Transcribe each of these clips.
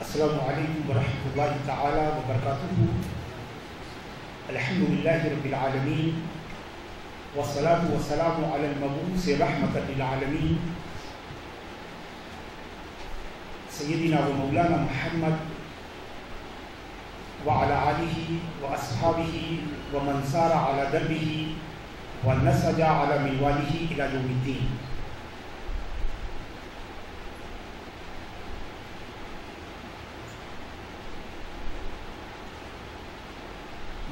السلام علیکم ورحمۃ اللہ تعالی وبرکاتہ۔ الحمدللہ رب العالمین والصلاة والسلام علی المبعوث رحمۃ للعالمین سیدنا و مولانا محمد وعلی آلہ واصحابہ ومن سار علی دربہ ونسج علی منوالہ الی یوم الدین۔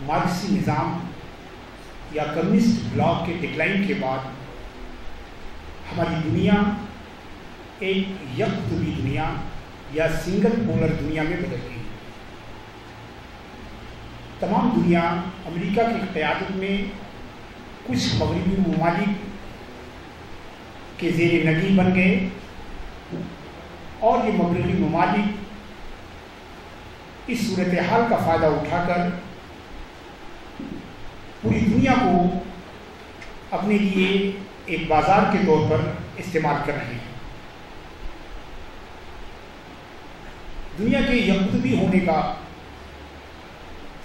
مارکسی نظام یا کمیونسٹ بلاک کے ڈکلائن کے بعد ہماری دنیا ایک یک قطبی دنیا یا سنگل پولر دنیا میں بدل گئی۔ تمام دنیا امریکہ کی قیادت میں کچھ مغربی ممالک کے زیر نگی بن گئے اور یہ مغربی ممالک اس صورتحال کا فائدہ اٹھا کر پوری دنیا کو اپنے لیے ایک بازار کے طور پر استعمال کر رہے ہیں۔ دنیا کے یک قطبی ہونے کا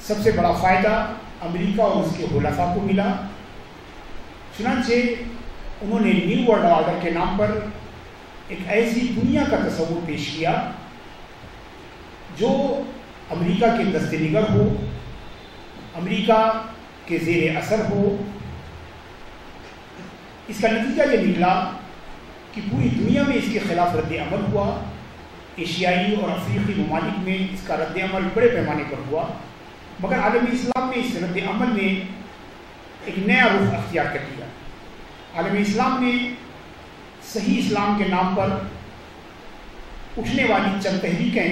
سب سے بڑا فائدہ امریکہ اور اس کے حلفاء کو ملا، چنانچہ انہوں نے نیو ورلڈ آرڈر کے نام پر ایک ایسی دنیا کا تصور پیش کیا جو امریکہ کے دست نگر ہو، امریکہ کے زیر اثر ہو۔ اس کا نتیجہ یہ نکلا کہ پوری دنیا میں اس کے خلاف رد عمل ہوا۔ ایشیائی اور افریقی ممالک میں اس کا رد عمل بڑے پیمانے پر ہوا، مگر عالم اسلام نے اس رد عمل میں ایک نیا رخ اختیار کر لیا۔ عالم اسلام نے صحیح اسلام کے نام پر اٹھنے والی چند تحریکیں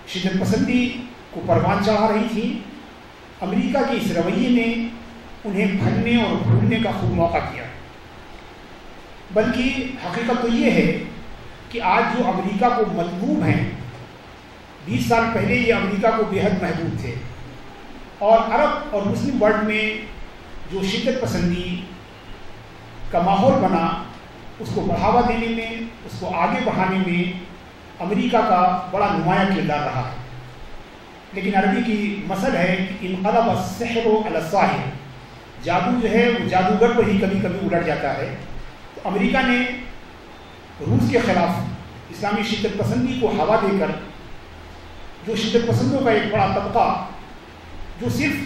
شدت پسندی کو پروان چڑھا رہی تھیں۔ امریکہ کے اس رویے نے انہیں پھلنے اور پھولنے کا خوب موقع دیا، بلکہ حقیقت تو یہ ہے کہ آج جو امریکہ کو مطلوب ہیں، 20 سال پہلے یہ امریکہ کو بے حد محبوب تھے، اور عرب اور مسلم ورلڈ میں جو شدت پسندی کا ماحول بنا، اس کو بڑھاوا دینے میں، اس کو آگے بڑھانے میں امریکہ کا بڑا نمایاں کردار رہا ہے۔ لیکن عربی کی مثل ہے کہ انقلب السحر علی الساحر، جادو جو ہے وہ جادوگر پر ہی کبھی کبھی الٹ جاتا ہے۔ تو امریکہ نے روس کے خلاف اسلامی شدت پسندی کو ہوا دے کر جو شدت پسندوں کا ایک بڑا طبقہ جو صرف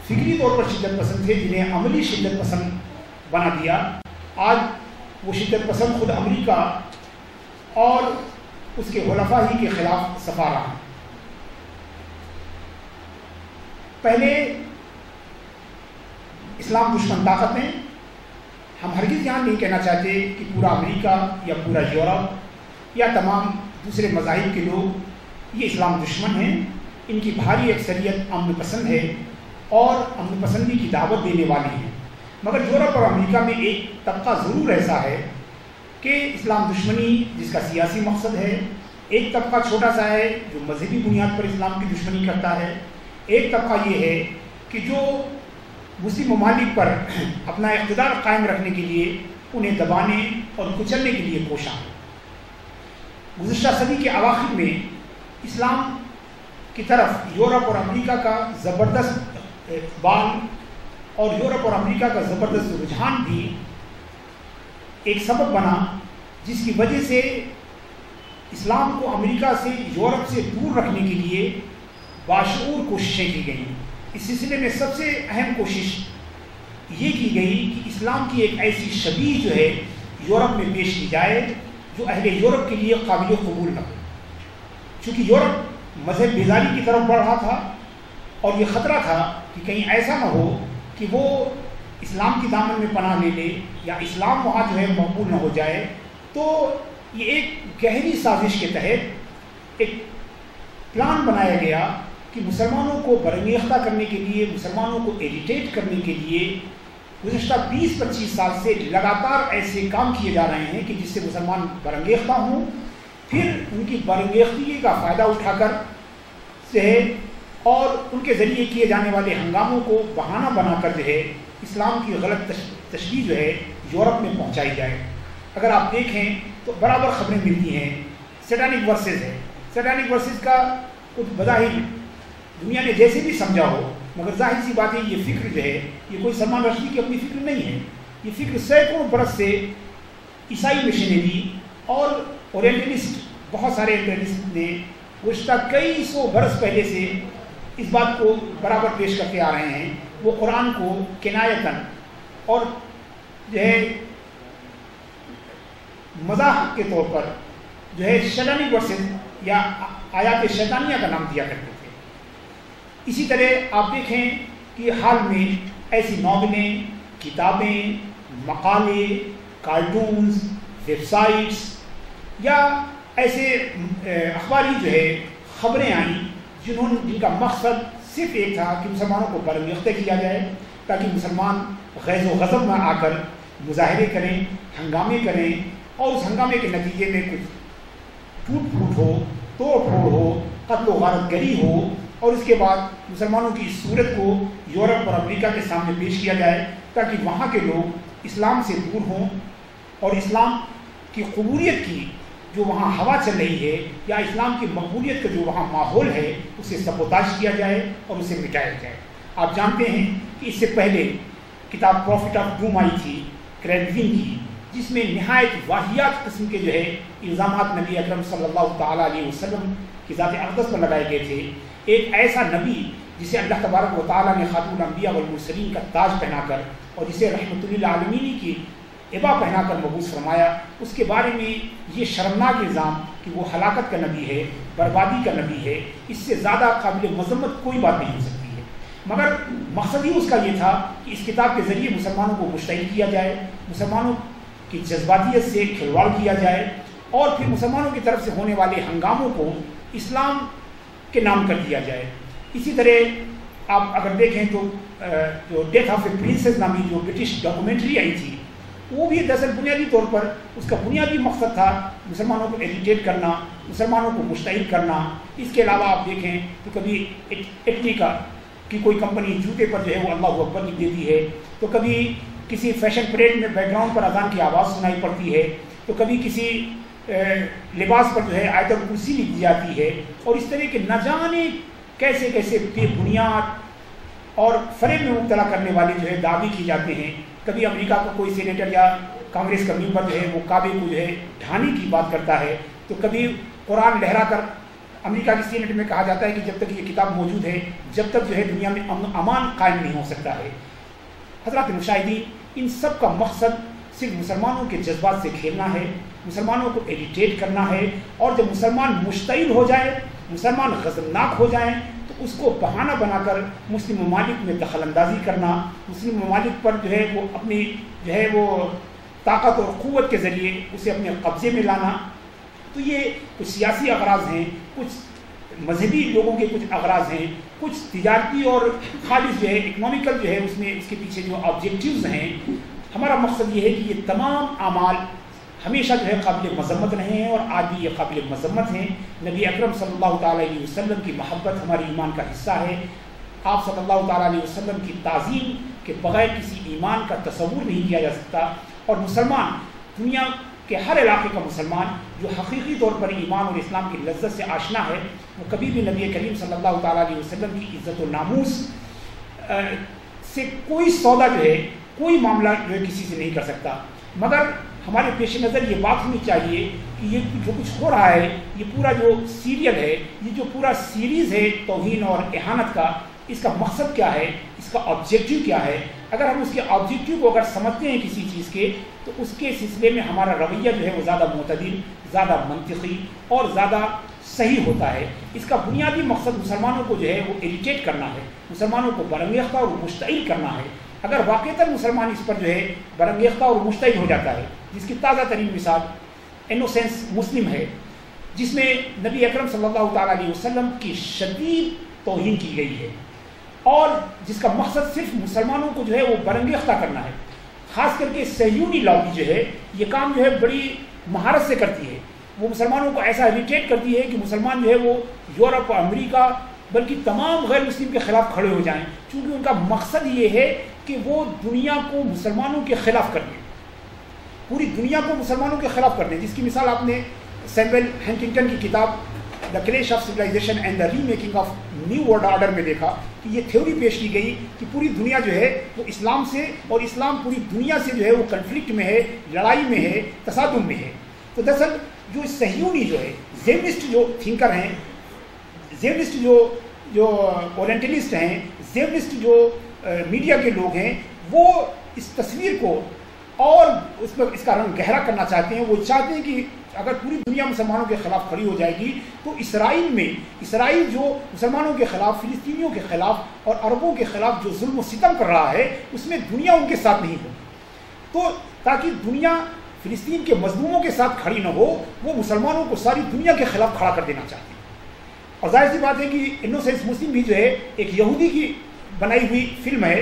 فکری طور پر شدت پسند تھے، جنہیں عملی شدت پسند بنا دیا، آج وہ شدت پسند خود امریکہ اور اس کے حلفاء ہی کے خلاف صفا رہا۔ پہلے اسلام دشمن طاقتیں، ہم ہرگز یہاں نہیں کہنا چاہتے کہ پورا امریکہ یا پورا یورپ یا تمام دوسرے مذاہب کے لوگ یہ اسلام دشمن ہیں۔ ان کی بھاری اکثریت امن پسند ہے اور امن پسندی کی دعوت دینے والی ہے، مگر یورپ اور امریکہ میں ایک طبقہ ضرور ایسا ہے کہ اسلام دشمنی جس کا سیاسی مقصد ہے، ایک طبقہ چھوٹا سا ہے جو مذہبی بنیاد پر اسلام کی دشمنی کرتا ہے، ایک طبقہ یہ ہے کہ جو مسلم ممالک پر اپنا اقتدار قائم رکھنے کے لیے انہیں دبانے اور کچلنے کے لیے کوشاں۔ گزشتہ صدی کے اواخر میں اسلام کی طرف یورپ اور امریکہ کا زبردست اقبال اور یورپ اور امریکہ کا زبردست رجحان بھی ایک سبب بنا، جس کی وجہ سے اسلام کو امریکہ سے یورپ سے دور رکھنے کے لیے باشعور کوششیں کی گئیں۔ اس سلسلے میں سب سے اہم کوشش یہ کی گئی کہ اسلام کی ایک ایسی شبیہ جو ہے یورپ میں پیش کی جائے جو اہل یورپ کے لیے قابل قبول نہ ہو، چونکہ یورپ مذہب بیزاری کی طرف بڑھ رہا تھا اور یہ خطرہ تھا کہ کہیں ایسا نہ ہو کہ وہ اسلام کی دامن میں پناہ لے لے یا اسلام وہاں جو ہے مقبول نہ ہو جائے۔ تو یہ ایک گہری سازش کے تحت ایک پلان بنایا گیا کہ مسلمانوں کو برانگیختہ کرنے کے لیے، مسلمانوں کو ایجیٹیٹ کرنے کے لیے گزشتہ 20-25 سال سے لگاتار ایسے کام کیے جا رہے ہیں کہ جس سے مسلمان برانگیختہ ہوں، پھر ان کی برانگیختگی کا فائدہ اٹھا کر جو ہے اور ان کے ذریعے کیے جانے والے ہنگاموں کو بہانہ بنا کر جو ہے اسلام کی غلط تشریح جو ہے یورپ میں پہنچائی جائے۔ اگر آپ دیکھیں تو برابر خبریں ملتی ہیں सैटानिक वर्सेस है। सैटानिक वर्सेस का कुछ बज़ाहिर दुनिया ने जैसे भी समझा हो, मगर जाहिर सी बात है ये फ़िक्र जो है ये कोई सलमान रश्दी की अपनी फ़िक्र नहीं है। ये फ़िक्र सैकड़ों बरस से ईसाई मिशनरी और ओरिएंटलिस्ट, बहुत सारे ओरिएंटलिस्ट ने गुज़श्ता कई सौ बरस पहले से इस बात को बराबर पेश करते आ रहे हैं। वो कुरान को किनायतन और जो है मज़ाक के तौर पर जो है शैतानी वर्सेस या आयात शैतानिया का नाम दिया करते थे। इसी तरह आप देखें कि हाल में ऐसी नॉवेलें, किताबें, मकाले, कार्टून्स, वेबसाइट्स या ऐसे अखबारी जो है ख़बरें आई जिनका मकसद सिर्फ एक था कि मुसलमानों को बरंगेख्ते किया जाए, ताकि मुसलमान गैज़ व ग़ज़ब में आकर मुजाहरे करें, हंगामे करें और उस हंगामे के नतीजे में कुछ टूट फूट हो, तोड़ फोड़ हो, कत्ल व गारत गरी हो और उसके बाद मुसलमानों की इस सूरत को यूरोप और अमेरिका के सामने पेश किया जाए, ताकि वहाँ के लोग इस्लाम से दूर हों और इस्लाम की कबूलियत की जो वहाँ हवा चल रही है या इस्लाम की मकबूलियत का जो वहाँ माहौल है उसे सबोताज किया जाए और उसे मिटाया जाए। आप जानते हैं कि इससे पहले किताब प्रॉफिट ऑफ डूम आई थी क्रेडविन की, जिसमें नहायत वाहियात किस्म के जो है इल्ज़ामात नबी अकरम सल्लल्लाहु ताला अलैहि वसल्लम की ज़ात अक़दस पर लगाए गए थे। एक ऐसा नबी जिसे अल्लाह तबारक व तआला ने खातमुल अंबिया वल मुरसलीन का ताज पहनाकर और जिसे रहमतुल्लिल आलमीन की इबा पहनाकर मबूस फरमाया, उसके बारे में ये शर्मनाक इल्ज़ाम कि वो हलाकत का नबी है, बर्बादी का नबी है, इससे ज़्यादा काबिल मज़म्मत कोई बात नहीं हो सकती है। मगर मकसद ही उसका ये था कि इस किताब के ज़रिए मुसलमानों को मुश्तइल किया जाए, मुसलमानों की जज्बातियत से खिलवाड़ किया जाए और फिर मुसलमानों की तरफ से होने वाले हंगामों को इस्लाम के नाम कर दिया जाए। इसी तरह आप अगर देखें तो जो डेथ ऑफ ए प्रिंसेस नामी जो ब्रिटिश डॉक्यूमेंट्री आई थी, वो भी दरअसल बुनियादी तौर पर उसका बुनियादी मकसद था मुसलमानों को एजिटेट करना, मुसलमानों को मुश्तइल करना। इसके अलावा आप देखें तो कभी इटली की कोई कंपनी जूते पर जो है वो अल्लाहु अकबर लिख देती है, तो कभी किसी फैशन परेड में बैकग्राउंड पर अजान की आवाज़ सुनाई पड़ती है, तो कभी किसी लिबास पर जो है आयतुल कुर्सी लिख दी जाती है और इस तरह के न जाने कैसे कैसे बेबुनियाद और फरेब में मुब्तला करने वाले जो है दावे किए जाते हैं। कभी अमेरिका का कोई सेनेटर या कांग्रेस का मेंबर जो है वो काबे को जो है ढाने की बात करता है, तो कभी कुरान लहरा कर अमेरिका की सीनेट में कहा जाता है कि जब तक ये किताब मौजूद है जब तक जो है दुनिया में अमान कायम नहीं हो सकता है। हज़रात मुशाहिदीन, इन सब का मकसद सिर्फ मुसलमानों के जज्बात से खेलना है, मुसलमानों को एजिटेट करना है और जब मुसलमान मुश्तइल हो जाए, मुसलमान ग़ज़बनाक हो जाएं, तो उसको बहाना बनाकर मुस्लिम ममालिक में दखल अंदाजी करना, मुस्लिम ममालिक पर जो है वो अपनी जो है वो ताकत और क़ुव्वत के ज़रिए उसे अपने कब्ज़े में लाना। तो ये कुछ सियासी अगराज़ हैं, कुछ मजहबी लोगों के कुछ अगराज़ हैं, कुछ तिजारती और खालिस जो है इकनॉमिकल जो है उसमें इसके पीछे जो ऑब्जेक्टिव्स हैं। हमारा मकसद ये है कि ये तमाम आमाल हमेशा जो है काबिल मज़म्मत रहे हैं और आज भी ये काबिल मज़म्मत हैं। नबी अकरम सल्लल्लाहु ताला अलैहि वसल्लम की महब्बत हमारे ईमान का हिस्सा है। आप सल्लल्लाहु ताला अलैहि वसल्लम की ताज़ीम के बगैर किसी ईमान का तसव्वुर नहीं किया जा सकता। और मुसलमान, दुनिया के हर इलाके का मुसलमान जो हकीकी तौर पर ईमान और इस्लाम की लज्जत से आशना है, वो कभी भी नबी करीम सल्लल्लाहु ताला अलैहि वसल्लम की इज़्ज़त और नामूस से कोई सौदा जो है, कोई मामला जो है किसी से नहीं कर सकता। मगर हमारे पेश नज़र ये बात होनी चाहिए कि ये जो कुछ हो रहा है, ये पूरा जो सीरियल है, ये जो पूरा सीरीज़ है तौहीन और इहानत का, इसका मकसद क्या है, इसका ऑब्जेक्टिव क्या है। अगर हम उसके ऑब्जेक्टिव को अगर समझते हैं किसी चीज़ के, तो उसके सिलसिले में हमारा रवैया जो है वो ज़्यादा मुतदिल, ज़्यादा मंतिकी और ज़्यादा सही होता है। इसका बुनियादी मकसद मुसलमानों को जो है वो इरिटेट करना है, मुसलमानों को बरंगेख्ता और मुश्तइल करना है। अगर वाक़ईतन मुसलमान इस पर जो है बरंगेख्ता और मुश्तइल हो जाता है, जिसकी ताज़ा तरीन मिसाल इनोसेंस मुस्लिम है, जिसमें नबी अकरम सल्लल्लाहु ताला अलैहि वसल्लम की शदीद तौहीन की गई है और जिसका मकसद सिर्फ मुसलमानों को जो है वो बरंगेख्ता करना है। ख़ास करके सहयूनी लॉबी जो है ये काम जो है बड़ी महारत से करती है। वो मुसलमानों को ऐसा इरिटेट करती है कि मुसलमान जो है वो यूरोप, अमेरिका, बल्कि तमाम गैर मुस्लिम के ख़िलाफ़ खड़े हो जाएं, क्योंकि उनका मकसद ये है कि वो दुनिया को मुसलमानों के ख़िलाफ़ कर दें, पूरी दुनिया को मुसलमानों के ख़िलाफ़ कर दें। जिसकी मिसाल आपने सैमुअल हंटिंगटन की किताब the clash of civilization and the remaking of new world order में देखा कि ये थ्योरी पेश की गई कि पूरी दुनिया जो है वो इस्लाम से, और इस्लाम पूरी दुनिया से जो है वो कन्फ्लिक्ट में है, लड़ाई में है, तसादुम में है। तो दरअसल जो सह्यूनी जो है, ज़ियोनिस्ट जो थिंकर हैं, ज़ियोनिस्ट जो ओरिएंटलिस्ट हैं, ज़ियोनिस्ट जो मीडिया के लोग हैं, वो इस तस्वीर को और उस पर इसका रंग गहरा करना चाहते हैं। वो चाहते हैं कि अगर पूरी दुनिया मुसलमानों के खिलाफ खड़ी हो जाएगी तो इसराइल जो मुसलमानों के खिलाफ, फिलिस्तीनियों के खिलाफ और अरबों के खिलाफ जो जुल्म सितम कर रहा है, उसमें दुनिया उनके साथ नहीं होगी। तो ताकि दुनिया फिलिस्तीन के मजलूमों के साथ खड़ी न हो, वो मुसलमानों को सारी दुनिया के खिलाफ खड़ा कर देना चाहते हैं। और जाहिर सी बात है कि इनोसेंस मुस्लिम भी जो है एक यहूदी की बनाई हुई फिल्म है,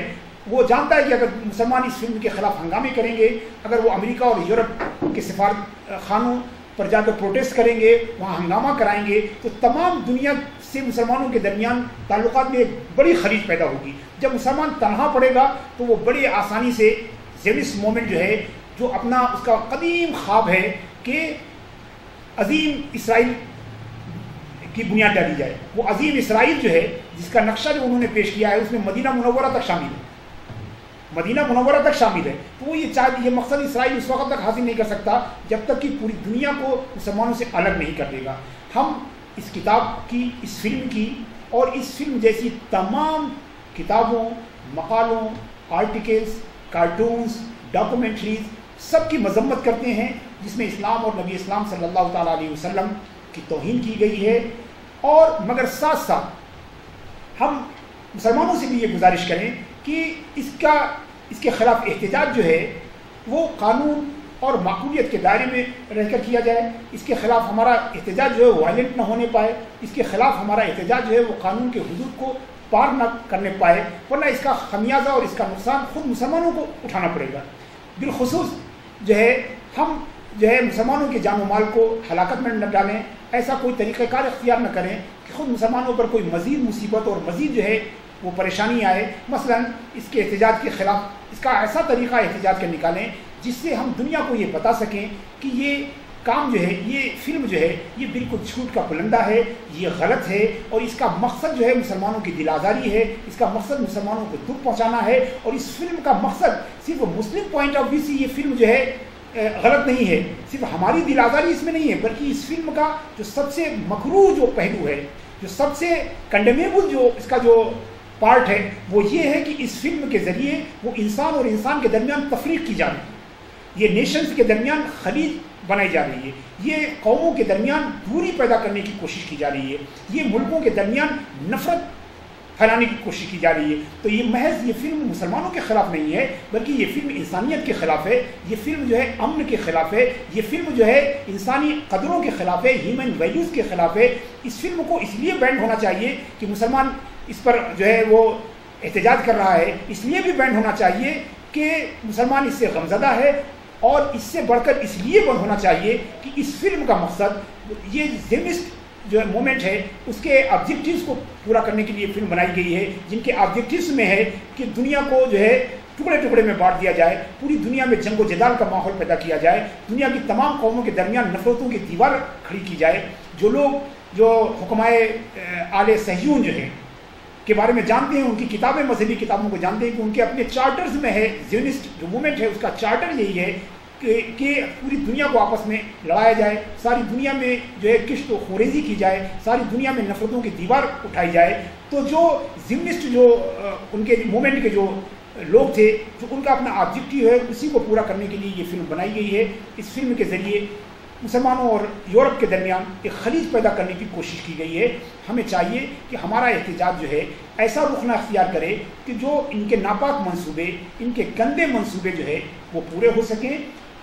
वो जानता है कि अगर मुसलमान इस फिल्म के खिलाफ हंगामे करेंगे, अगर वो अमेरिका और यूरोप के सफारत खानों पर जाकर प्रोटेस्ट करेंगे, वहाँ हंगामा कराएंगे, तो तमाम दुनिया से मुसलमानों के दरमियान ताल्लुकात में एक बड़ी खलीज पैदा होगी। जब मुसलमान तनहा पड़ेगा तो वो बड़ी आसानी से ज़ियोनिस्ट मोमेंट जो है, जो अपना उसका कदीम ख्वाब है कि अजीम इसराइल की बुनियाद डाली जाए, वो अजीम इसराइल जो है जिसका नक्शा जो उन्होंने पेश किया है उसमें मदीना मुनव्वरा तक शामिल है, मदीना मुनव्वरा तक शामिल है। तो वो ये मकसद इसराइल उस वक्त तक हासिल नहीं कर सकता जब तक कि पूरी दुनिया को मुसलमानों से अलग नहीं कर देगा। हम इस किताब की, इस फिल्म की और इस फिल्म जैसी तमाम किताबों, मकालों, आर्टिकल्स, कार्टून्स, डॉक्यूमेंट्रीज सब की मजम्मत करते हैं जिसमें इस्लाम और नबी इस्लाम सल्लल्लाहु ताला अलैहि वसल्लम की तौहीन की गई है। और मगर साथ साथ हम मुसलमानों से भी ये गुजारिश करें कि इसके खिलाफ एहतजाज जो है वो कानून और माकूलियत के दायरे में रहकर किया जाए। इसके खिलाफ हमारा एहतजाज जो है वायलेंट ना होने पाए, इसके खिलाफ हमारा एहतजाज जो है वो कानून के हुदूद को पार न करने पाए, वरना इसका खमियाजा और इसका नुकसान खुद मुसलमानों को उठाना पड़ेगा। बिलखुसूस जो है हम जो है मुसलमानों के जान माल को हलाकत में न डालें, ऐसा कोई तरीक़ाकार इख्तियार न करें कि खुद मुसलमानों पर कोई मज़ीद मुसीबत और मज़ीद जो है वो परेशानी आए। मसलन इसके एहतजाज के ख़िलाफ़ इसका ऐसा तरीक़ा एहतजाज का निकालें जिससे हम दुनिया को ये बता सकें कि ये काम जो है, ये फिल्म जो है, ये बिल्कुल झूठ का पुलंदा है, ये गलत है और इसका मकसद जो है मुसलमानों की दिल आज़ारी है, इसका मकसद मुसलमानों को दुख पहुँचाना है। और इस फिल्म का मकसद सिर्फ मुस्लिम पॉइंट ऑफ व्यू से ये फिल्म जो है गलत नहीं है, सिर्फ हमारी दिल आज़ारी इसमें नहीं है, बल्कि इस फिल्म का जो सबसे मकरूह जो पहलू है, जो सबसे कंडेमेबल जो इसका जो पार्ट है, वो ये है कि इस फिल्म के ज़रिए वो इंसान और इंसान के दरमियान तफरीक की जा रही है, ये नेशंस के दरमियान खलीज बनाई जा रही है, ये कौमों के दरमियान दूरी पैदा करने की कोशिश की जा रही है, ये मुल्कों के दरमियान नफरत फैलाने की कोशिश की जा रही है। तो ये महज ये फिल्म मुसलमानों के ख़िलाफ़ नहीं है, बल्कि ये फिल्म इंसानियत के ख़िलाफ़ है, ये फिल्म जो है अमन के ख़िलाफ़ है, ये फिल्म जो है इंसानी कदरों के ख़िलाफ़ है, ह्यूमन वैल्यूज़ के ख़िलाफ़ है। इस फिल्म को इसलिए बैन होना चाहिए कि मुसलमान इस पर जो है वो एहतजाज कर रहा है, इसलिए भी बैन होना चाहिए कि मुसलमान इससे गमज़दा है, और इससे बढ़कर इसलिए बंद होना चाहिए कि इस फिल्म का मकसद ये ज़ियोनिस्ट जो मोमेंट है उसके ऑब्जेक्टिव्स को पूरा करने के लिए फिल्म बनाई गई है, जिनके ऑब्जेक्टिव्स में है कि दुनिया को जो है टुकड़े टुकड़े में बांट दिया जाए, पूरी दुनिया में जंगो जदाल का माहौल पैदा किया जाए, दुनिया की तमाम कौमों के दरमियान नफरतों की दीवार खड़ी की जाए। जो लोग जो हुक्माए आले सह्यून जो है के बारे में जानते हैं, उनकी किताबें, मजहबी किताबों को जानते हैं कि उनके अपने चार्टर्स में है, ज़ियोनिस्ट जो मूवमेंट है उसका चार्टर यही है कि पूरी दुनिया को आपस में लड़ाया जाए, सारी दुनिया में जो है किश्त खोरेजी की जाए, सारी दुनिया में नफरतों की दीवार उठाई जाए। तो जो ज़ियोनिस्ट जो उनके मूवमेंट के जो लोग थे, जो उनका अपना ऑब्जेक्टिव है, उसी को पूरा करने के लिए ये फिल्म बनाई गई है। इस फिल्म के ज़रिए मुसलमानों और यूरोप के दरमियान एक खलीज पैदा करने की कोशिश की गई है। हमें चाहिए कि हमारा एहतजाज जो है ऐसा रुख न अख्तियार करे कि जो इनके नापाक मंसूबे, इनके गंदे मंसूबे जो है वो पूरे हो सकें।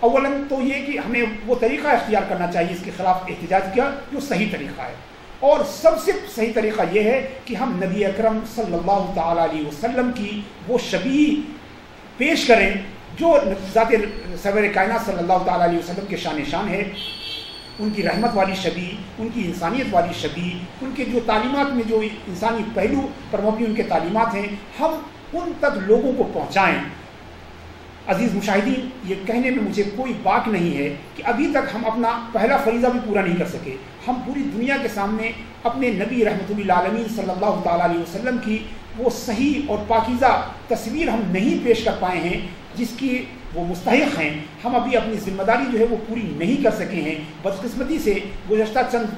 अव्वलन तो ये कि हमें वो तरीक़ा इख्तियार करना चाहिए इसके ख़िलाफ़ एहतजाज का जो सही तरीक़ा है, और सबसे सही तरीक़ा ये है कि हम नबी अकरम सल्लल्लाहु ताला अलैहि वसल्लम की वो शबीह पेश करें जो ज़ाते सरवर कायनात सल्लल्लाहु ताला अलैहि वसल्लम के शान है, उनकी रहमत वाली शबी, उनकी इंसानियत वाली शबी, उनके जो तालीमात में जो इंसानी पहलू पर मबनी उनके तालीमात हैं, हम उन तक लोगों को पहुँचाएँ। عزیز مشاہدین، یہ کہنے میں مجھے کوئی باک نہیں ہے کہ ابھی تک ہم اپنا پہلا فریضہ بھی پورا نہیں کر سکے۔ ہم پوری دنیا کے سامنے اپنے نبی رحمۃ للعالمین صلی اللہ تعالیٰ علیہ وسلم کی وہ صحیح اور پاکیزہ تصویر ہم نہیں پیش کر پائے ہیں جس کی وہ مستحق ہیں۔ ہم ابھی اپنی ذمہ داری جو ہے وہ پوری نہیں کر سکے ہیں۔ بدقسمتی سے گزشتہ چند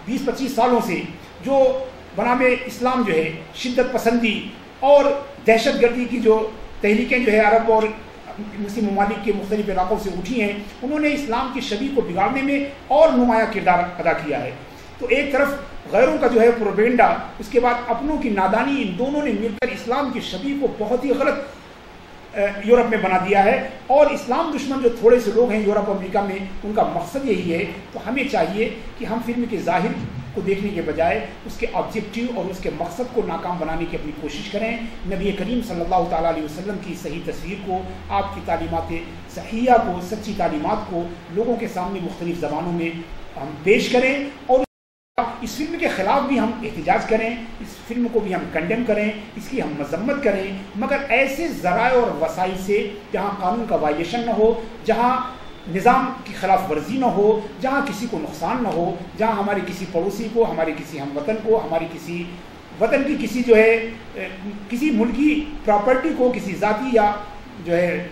20-25 سالوں سے جو بنام اسلام جو ہے شدت پسندی اور دہشت گردی کی جو تحریکیں جو ہے عرب اور مسلم ممالک کے مختلف علاقوں سے اٹھی ہیں، انہوں نے اسلام کی شبیہ کو بگاڑنے میں اور نمایاں کردار ادا کیا ہے۔ تو ایک طرف غیروں کا جو ہے پروپیگنڈا، اس کے بعد اپنوں کی نادانی، ان دونوں نے مل کر اسلام کی شبیہ کو بہت ہی غلط یورپ میں بنا دیا ہے، اور اسلام دشمن جو تھوڑے سے لوگ ہیں یورپ امریکہ میں، ان کا مقصد یہی ہے۔ تو ہمیں چاہیے کہ ہم فلم کے ظاہر کو دیکھنے کے بجائے اس کے آبجیکٹو اور اس کے مقصد کو ناکام بنانے کی اپنی کوشش کریں۔ نبی کریم صلی اللہ تعالیٰ علیہ وسلم کی صحیح تصویر کو، آپ کی تعلیمات صحیحہ کو، سچی تعلیمات کو لوگوں کے سامنے مختلف زبانوں میں ہم پیش کریں، اور اس فلم کے خلاف بھی ہم احتجاج کریں، اس فلم کو بھی ہم کنڈیم کریں، اس کی ہم مذمت کریں، مگر ایسے ذرائع اور وسائل سے جہاں قانون کا وائلیشن نہ ہو، جہاں نظام کی خلاف ورزی نہ ہو، جہاں کسی کو نقصان نہ ہو، جہاں ہمارے کسی پڑوسی کو، ہمارے کسی ہم وطن کو، ہماری کسی وطن کی کسی جو ہے کسی ملکی پراپرٹی کو، کسی ذاتی یا جو ہے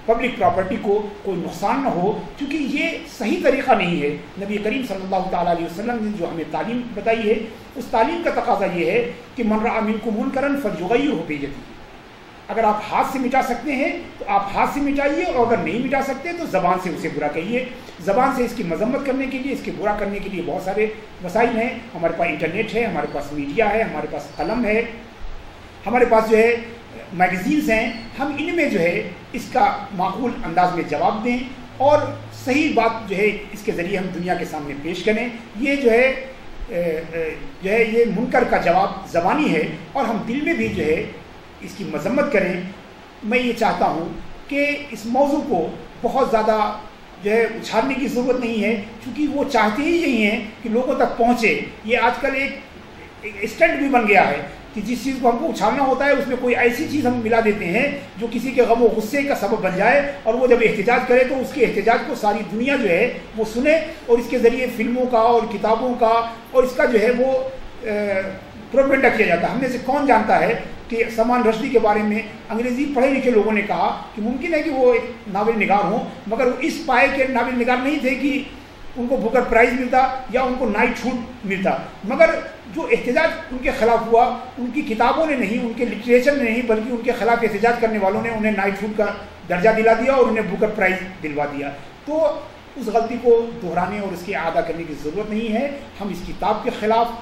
پبلک پراپرٹی کو کوئی نقصان نہ ہو، کیونکہ یہ صحیح طریقہ نہیں ہے۔ نبی کریم صلی اللہ تعالیٰ علیہ وسلم نے جو ہمیں تعلیم بتائی ہے، اس تعلیم کا تقاضا یہ ہے کہ من رأى منکم منکرا فلیغیرہ بیدہ۔ اگر آپ ہاتھ سے مٹا سکتے ہیں تو آپ ہاتھ سے مٹائیے، اور اگر نہیں مٹا سکتے تو زبان سے اسے برا کہیے۔ زبان سے اس کی مذمت کرنے کے لیے، اس کے برا کرنے کے لیے بہت سارے وسائل ہیں۔ ہمارے پاس انٹرنیٹ ہے، ہمارے پاس میڈیا ہے، ہمارے پاس قلم ہے، ہمارے پاس جو ہے میگزینز ہیں۔ ہم ان میں جو ہے اس کا معقول انداز میں جواب دیں، اور صحیح بات جو ہے اس کے ذریعے ہم دنیا کے سامنے پیش کریں۔ یہ جو ہے یہ منکر کا جواب زبانی ہے، اور ہم دل میں بھی جو ہے اس کی مذمت کریں۔ میں یہ چاہتا ہوں کہ اس موضوع کو بہت زیادہ جو ہے اچھالنے کی ضرورت نہیں ہے، کیونکہ وہ چاہتے ہی یہی ہیں کہ لوگوں تک پہنچے۔ یہ آج کل ایک اسٹنٹ بھی بن گیا ہے کہ جس چیز کو ہم کو اچھالنا ہوتا ہے اس میں کوئی ایسی چیز ہم ملا دیتے ہیں جو کسی کے غم و غصے کا سبب بن جائے، اور وہ جب احتجاج کرے تو اس کے احتجاج کو ساری دنیا جو ہے وہ سنے، اور اس کے ذریعے فلموں کا اور کتابوں کا اور اس کا جو ہے وہ پروپیگنڈا کیا جاتا ہے۔ ہم میں سے کون جانتا ہے کہ سلمان رشدی کے بارے میں انگریزی پڑھے لکھے لوگوں نے کہا کہ ممکن ہے کہ وہ ایک ناول نگار ہوں، مگر وہ اس پائے کے ناول نگار نہیں تھے کہ ان کو بوکر پرائز ملتا یا ان کو نائٹ ہوڈ ملتا، مگر جو احتجاج ان کے خلاف ہوا، ان کی کتابوں نے نہیں، ان کے لٹریچر نے نہیں، بلکہ ان کے خلاف احتجاج کرنے والوں نے انہیں نائٹ ہوڈ کا درجہ دلا دیا اور انہیں بوکر پرائز دلوا دیا۔ تو اس غلطی کو دہرانے اور اس کی اعادہ کرنے کی ضرورت نہیں ہے۔ ہم اس کتاب کے خلاف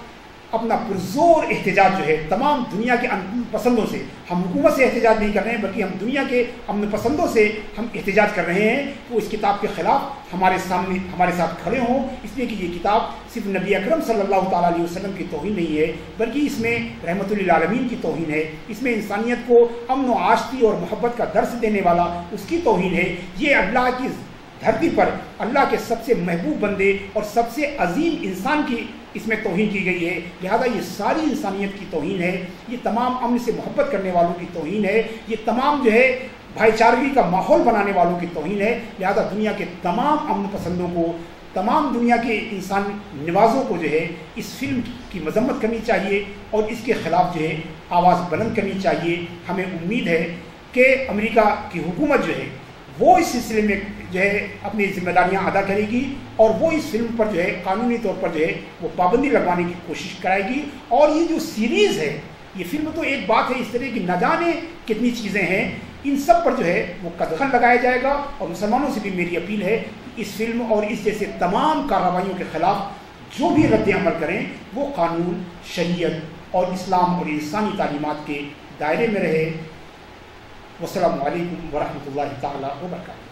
اپنا پرزور احتجاج جو ہے تمام دنیا کے امن پسندوں سے، ہم حکومت سے احتجاج نہیں کر رہے ہیں بلکہ ہم دنیا کے امن پسندوں سے ہم احتجاج کر رہے ہیں، وہ اس کتاب کے خلاف ہمارے سامنے ہمارے ساتھ کھڑے ہوں، اس لیے کہ یہ کتاب صرف نبی اکرم صلی اللہ تعالیٰ علیہ وسلم کی توہین نہیں ہے، بلکہ اس میں رحمت للعالمین کی توہین ہے، اس میں انسانیت کو امن و آشتی اور محبت کا درس دینے والا اس کی توہین ہے۔ یہ اللہ کی دھرتی پر اللہ کے سب سے محبوب بندے اور سب سے عظیم انسان کی اس میں توہین کی گئی ہے، لہذا یہ ساری انسانیت کی توہین ہے، یہ تمام امن سے محبت کرنے والوں کی توہین ہے، یہ تمام جو ہے بھائی چارگی کا ماحول بنانے والوں کی توہین ہے۔ لہذا دنیا کے تمام امن پسندوں کو، تمام دنیا کے انسان نوازوں کو جو ہے اس فلم کی مذمت کرنی چاہیے اور اس کے خلاف جو ہے آواز بلند کرنی چاہیے۔ ہمیں امید ہے کہ امریکہ کی حکومت جو ہے وہ اس سلسلے میں جو ہے اپنی ذمہ داریاں ادا کرے گی، اور وہ اس فلم پر جو ہے قانونی طور پر جو ہے وہ پابندی لگوانے کی کوشش کرائے گی۔ اور یہ جو سیریز ہے، یہ فلم تو ایک بات ہے، اس طرح کی نہ جانے کتنی چیزیں ہیں، ان سب پر جو ہے وہ قدغن لگایا جائے گا۔ اور مسلمانوں سے بھی میری اپیل ہے کہ اس فلم اور اس جیسے تمام کارروائیوں کے خلاف جو بھی رد عمل کریں وہ قانون، شریعت اور اسلام اور انسانی تعلیمات کے دائرے میں رہے۔ والسلام علیکم ورحمۃ اللہ تعالیٰ وبرکاتہ۔